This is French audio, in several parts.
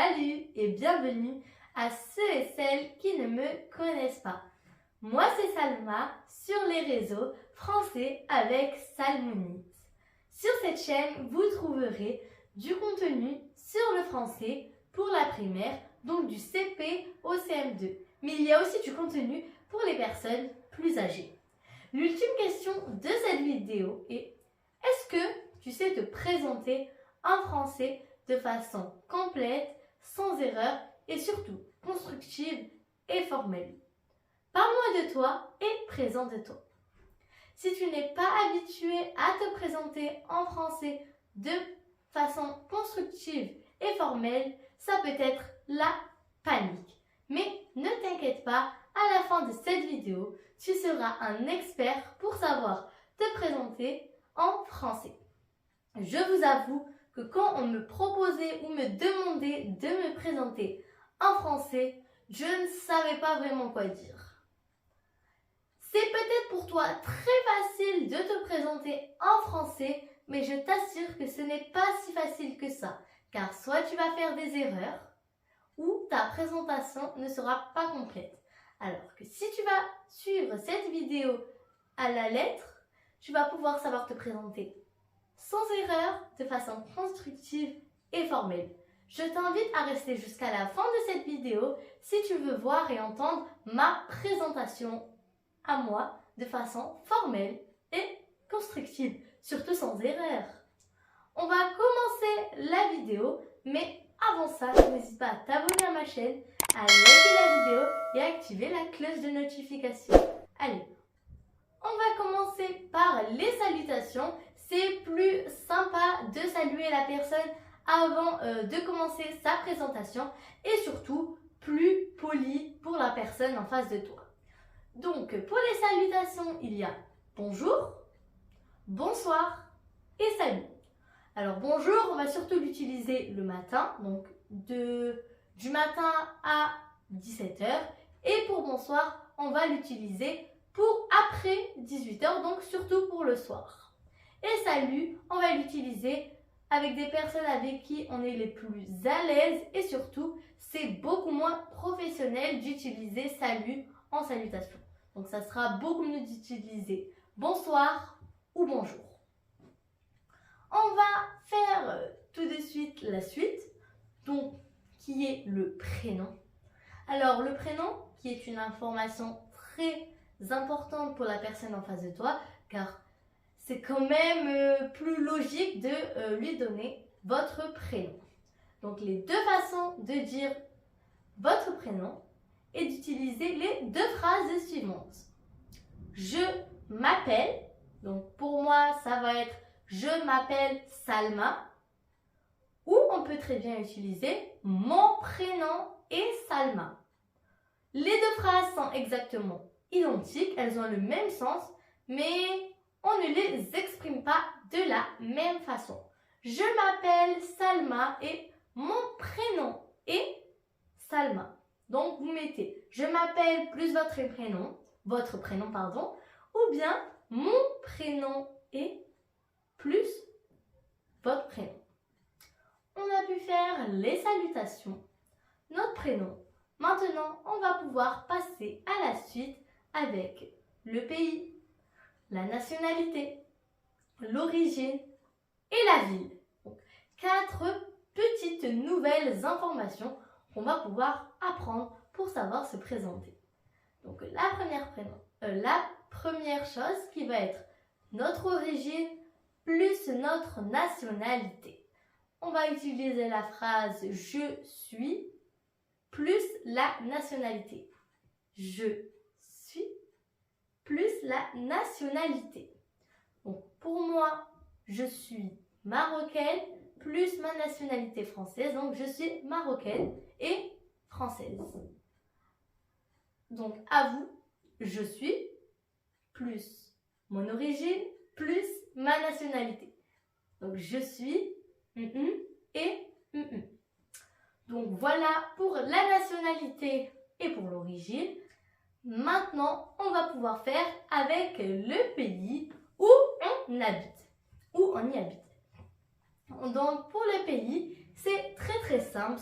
Salut et bienvenue à ceux et celles qui ne me connaissent pas. Moi c'est Salma sur les réseaux français avec Salmonite. Sur cette chaîne, vous trouverez du contenu sur le français pour la primaire, donc du CP au CM2. Mais il y a aussi du contenu pour les personnes plus âgées. L'ultime question de cette vidéo est: est-ce que tu sais te présenter en français de façon complète, sans erreur et surtout constructive et formelle? Parle-moi de toi et présente-toi. Si tu n'es pas habitué à te présenter en français de façon constructive et formelle, ça peut être la panique. Mais ne t'inquiète pas, à la fin de cette vidéo, tu seras un expert pour savoir te présenter en français. Je vous avoue que quand on me proposait ou me demandait de me présenter en français, je ne savais pas vraiment quoi dire. C'est peut-être pour toi très facile de te présenter en français, mais je t'assure que ce n'est pas si facile que ça, car soit tu vas faire des erreurs, ou ta présentation ne sera pas complète. Alors que si tu vas suivre cette vidéo à la lettre, tu vas pouvoir savoir te présenter sans erreur, de façon constructive et formelle. Je t'invite à rester jusqu'à la fin de cette vidéo si tu veux voir et entendre ma présentation à moi de façon formelle et constructive, surtout sans erreur. On va commencer la vidéo, mais avant ça, n'hésite pas à t'abonner à ma chaîne, à liker la vidéo et à activer la cloche de notification. Allez, on va commencer par les salutations. C'est plus sympa de saluer la personne avant de commencer sa présentation et surtout plus poli pour la personne en face de toi. Donc pour les salutations, il y a bonjour, bonsoir et salut. Alors bonjour, on va surtout l'utiliser le matin, donc du matin à 17h. Et pour bonsoir, on va l'utiliser pour après 18h, donc surtout pour le soir. Et salut, on va l'utiliser avec des personnes avec qui on est les plus à l'aise et surtout, c'est beaucoup moins professionnel d'utiliser salut en salutation. Donc ça sera beaucoup mieux d'utiliser bonsoir ou bonjour. On va faire tout de suite la suite, donc qui est le prénom. Alors le prénom qui est une information très importante pour la personne en face de toi, car c'est quand même plus logique de lui donner votre prénom. Donc les deux façons de dire votre prénom est d'utiliser les deux phrases suivantes. Je m'appelle, donc pour moi ça va être je m'appelle Salma, ou on peut très bien utiliser mon prénom est Salma. Les deux phrases sont exactement identiques, elles ont le même sens, mais on ne les exprime pas de la même façon. Je m'appelle Salma et mon prénom est Salma. Donc vous mettez je m'appelle plus votre prénom pardon, ou bien mon prénom est plus votre prénom. On a pu faire les salutations, notre prénom. Maintenant, on va pouvoir passer à la suite avec le pays, la nationalité, l'origine et la ville. Donc, 4 petites nouvelles informations qu'on va pouvoir apprendre pour savoir se présenter. Donc la première chose qui va être notre origine plus notre nationalité. On va utiliser la phrase je suis plus la nationalité. Je suis plus la nationalité. Donc pour moi, je suis marocaine plus ma nationalité française. Donc je suis marocaine et française. Donc à vous, je suis plus mon origine plus ma nationalité. Donc je suis et Donc voilà pour la nationalité et pour l'origine. Maintenant, on va pouvoir faire avec le pays où on habite, où on y habite. Donc pour le pays, c'est très simple,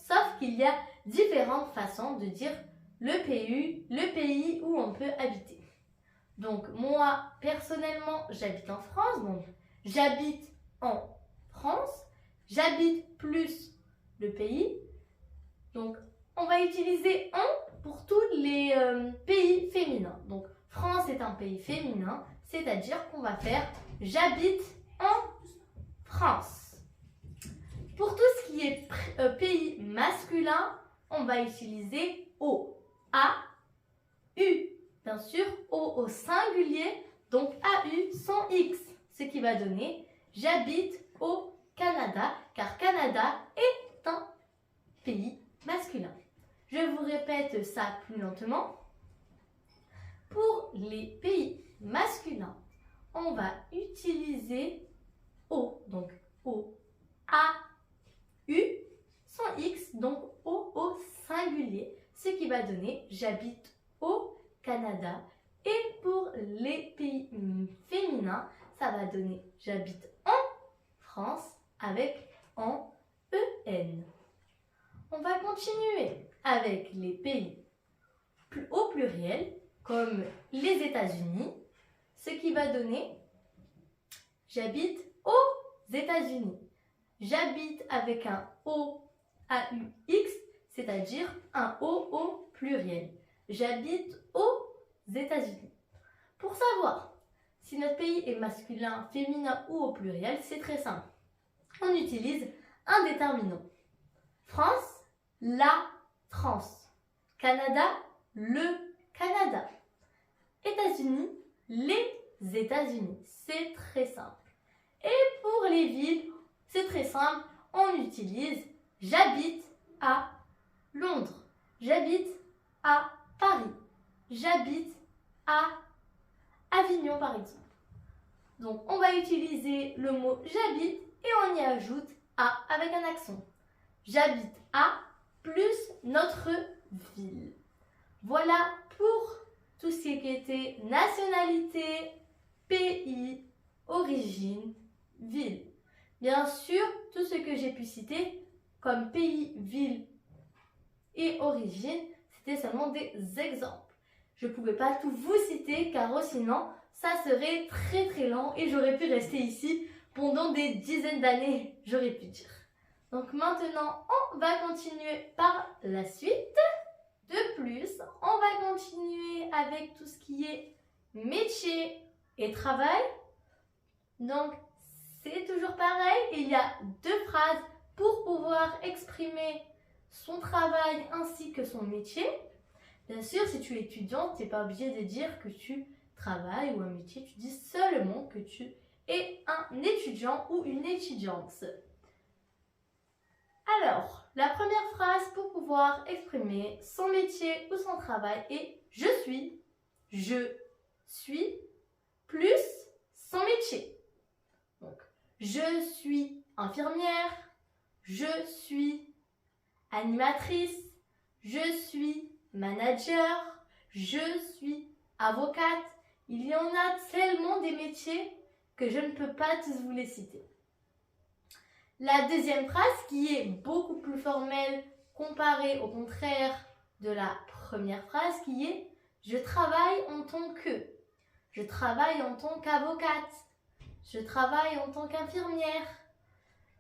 Sauf qu'il y a différentes façons de dire le pays où on peut habiter. Donc moi, personnellement, j'habite en France, donc j'habite en France, j'habite plus le pays. Donc on va utiliser en pour tous les pays féminins. Donc France est un pays féminin, c'est-à-dire qu'on va faire j'habite en France. Pour tout ce qui est pays masculin, on va utiliser O, A, U. Bien sûr, O au singulier, donc AU sans X, ce qui va donner j'habite au Canada, car Canada est un pays masculin. Je vous répète ça plus lentement. Pour les pays masculins, on va utiliser O, donc O, A, U, sans X, donc O au singulier, ce qui va donner j'habite au Canada. Et pour les pays féminins, ça va donner j'habite en France avec en EN. On va continuer avec les pays au pluriel, comme les États-Unis, ce qui va donner j'habite aux États-Unis. J'habite avec un O, A-U-X, c'est-à-dire un O au pluriel. J'habite aux États-Unis. Pour savoir si notre pays est masculin, féminin ou au pluriel, c'est très simple. On utilise un déterminant. France, la France. Canada, le Canada. États-Unis, les États-Unis. C'est très simple. Et pour les villes, c'est très simple. On utilise j'habite à Londres. J'habite à Paris. J'habite à Avignon par exemple. Donc on va utiliser le mot j'habite et on y ajoute à avec un accent. J'habite à plus notre ville. Voilà pour tout ce qui était nationalité, pays, origine, ville. Bien sûr, tout ce que j'ai pu citer comme pays, ville et origine, c'était seulement des exemples. Je ne pouvais pas tout vous citer car sinon, ça serait très lent et j'aurais pu rester ici pendant des dizaines d'années, j'aurais pu dire. Donc maintenant, on va continuer par la suite. De plus, on va continuer avec tout ce qui est métier et travail. Donc, c'est toujours pareil. Il y a deux phrases pour pouvoir exprimer son travail ainsi que son métier. Bien sûr, si tu es étudiante, tu n'es pas obligé de dire que tu travailles ou un métier. Tu dis seulement que tu es un étudiant ou une étudiante. Alors, la première phrase pour pouvoir exprimer son métier ou son travail est je suis plus son métier. Donc, je suis infirmière, je suis animatrice, je suis manager, je suis avocate. Il y en a tellement des métiers que je ne peux pas tous vous les citer. La deuxième phrase, qui est beaucoup plus formelle comparée au contraire de la première phrase, qui est « Je travaille en tant que ». Je travaille en tant qu'avocate. Je travaille en tant qu'infirmière.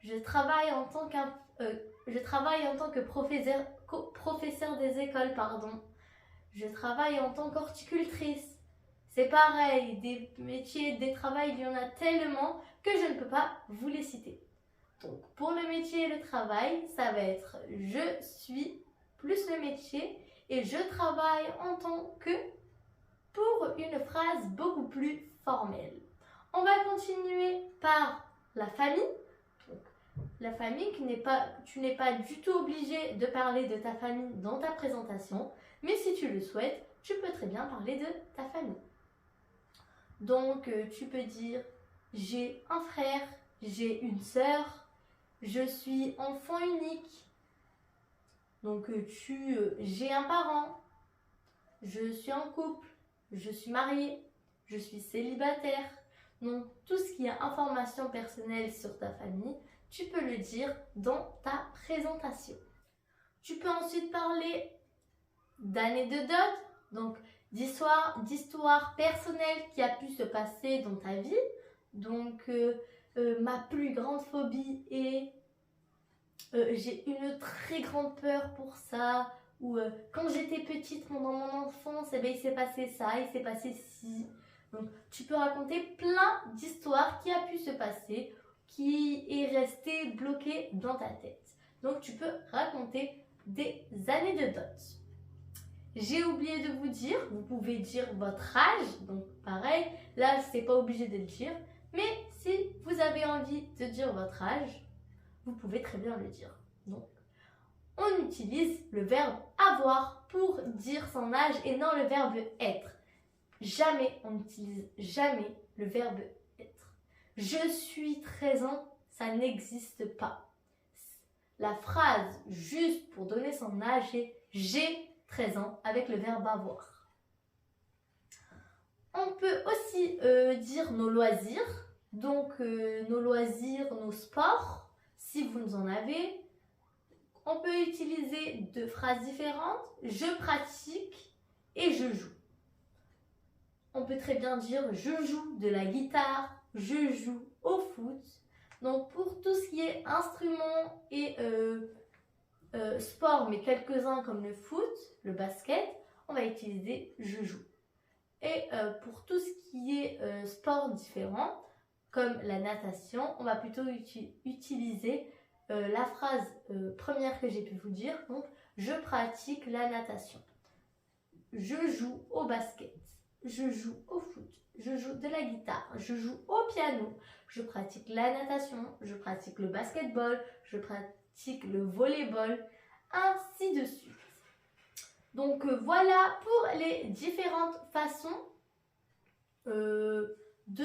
Je travaille en tant que professeur des écoles, pardon. Je travaille en tant qu'horticultrice. C'est pareil, des métiers, des travails, il y en a tellement que je ne peux pas vous les citer. Donc, pour le métier et le travail, ça va être je suis plus le métier et je travaille en tant que pour une phrase beaucoup plus formelle. On va continuer par la famille. Donc, la famille, tu n'es pas du tout obligé de parler de ta famille dans ta présentation, mais si tu le souhaites, tu peux très bien parler de ta famille. Donc, tu peux dire j'ai un frère, j'ai une sœur, je suis enfant unique. Donc, j'ai un parent, je suis en couple, je suis mariée, je suis célibataire. Donc, tout ce qui est information personnelle sur ta famille, tu peux le dire dans ta présentation. Tu peux ensuite parler d'anecdotes, donc d'histoire personnelle qui a pu se passer dans ta vie. Donc, ma plus grande phobie est j'ai une très grande peur pour ça. Ou quand j'étais petite, pendant mon enfance, eh ben, il s'est passé ça, il s'est passé ci. Donc, tu peux raconter plein d'histoires qui a pu se passer, qui est resté bloqué dans ta tête. Donc, tu peux raconter des anecdotes. J'ai oublié de vous dire, vous pouvez dire votre âge. Donc, pareil, là, c'est pas obligé de le dire. Mais si vous avez envie de dire votre âge, vous pouvez très bien le dire. Donc, on utilise le verbe avoir pour dire son âge et non le verbe être. Jamais, on n'utilise jamais le verbe être. Je suis 13 ans, ça n'existe pas. La phrase juste pour donner son âge est j'ai 13 ans avec le verbe avoir. On peut aussi dire nos loisirs, donc nos loisirs, nos sports, si vous en avez. On peut utiliser deux phrases différentes, je pratique et je joue. On peut très bien dire je joue de la guitare, je joue au foot. Donc pour tout ce qui est instruments et sport, mais quelques-uns comme le foot, le basket, on va utiliser je joue. Et pour tout ce qui est sport différent, comme la natation, on va plutôt utiliser la phrase première que j'ai pu vous dire, donc je pratique la natation. Je joue au basket, je joue au foot, je joue de la guitare, je joue au piano, je pratique la natation, je pratique le basketball, je pratique le volleyball, ainsi de suite. Donc voilà pour les différentes façons de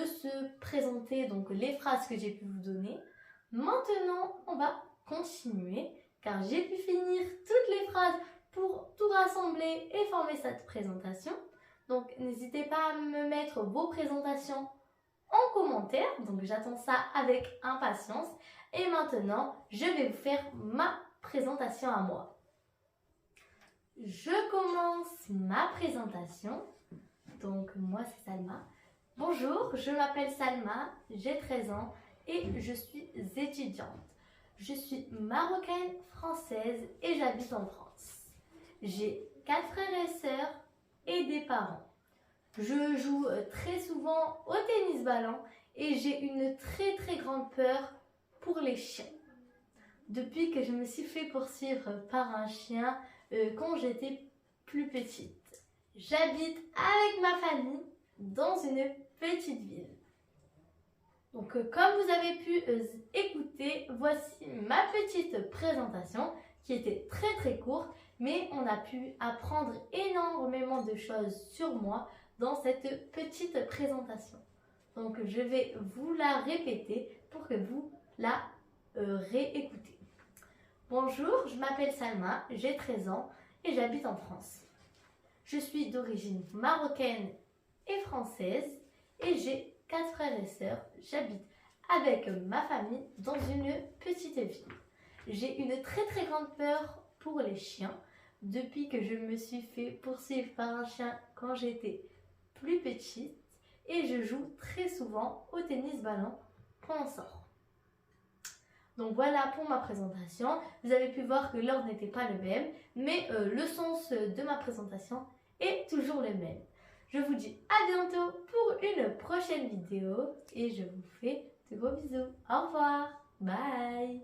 se présenter, donc les phrases que j'ai pu vous donner. Maintenant, on va continuer car j'ai pu finir toutes les phrases pour tout rassembler et former cette présentation. Donc n'hésitez pas à me mettre vos présentations en commentaire, donc j'attends ça avec impatience. Et maintenant, je vais vous faire ma présentation à moi. Je commence ma présentation. Donc moi c'est Salma. Bonjour, je m'appelle Salma, j'ai 13 ans et je suis étudiante. Je suis marocaine française et j'habite en France. J'ai 4 frères et sœurs et des parents. Je joue très souvent au tennis-ballon et j'ai une très grande peur pour les chiens. Depuis que je me suis fait poursuivre par un chien quand j'étais plus petite. J'habite avec ma famille dans une petite ville. Donc comme vous avez pu écouter, voici ma petite présentation qui était très courte, mais on a pu apprendre énormément de choses sur moi dans cette petite présentation. Donc je vais vous la répéter pour que vous la réécoutez. Bonjour, je m'appelle Salma, j'ai 13 ans et j'habite en France. Je suis d'origine marocaine et française et j'ai 4 frères et sœurs. J'habite avec ma famille dans une petite ville. J'ai une très grande peur pour les chiens depuis que je me suis fait poursuivre par un chien quand j'étais plus petite et je joue très souvent au tennis-ballon quand on sort. Donc voilà pour ma présentation. Vous avez pu voir que l'ordre n'était pas le même, mais le sens de ma présentation est toujours le même. Je vous dis à bientôt pour une prochaine vidéo et je vous fais de gros bisous. Au revoir. Bye.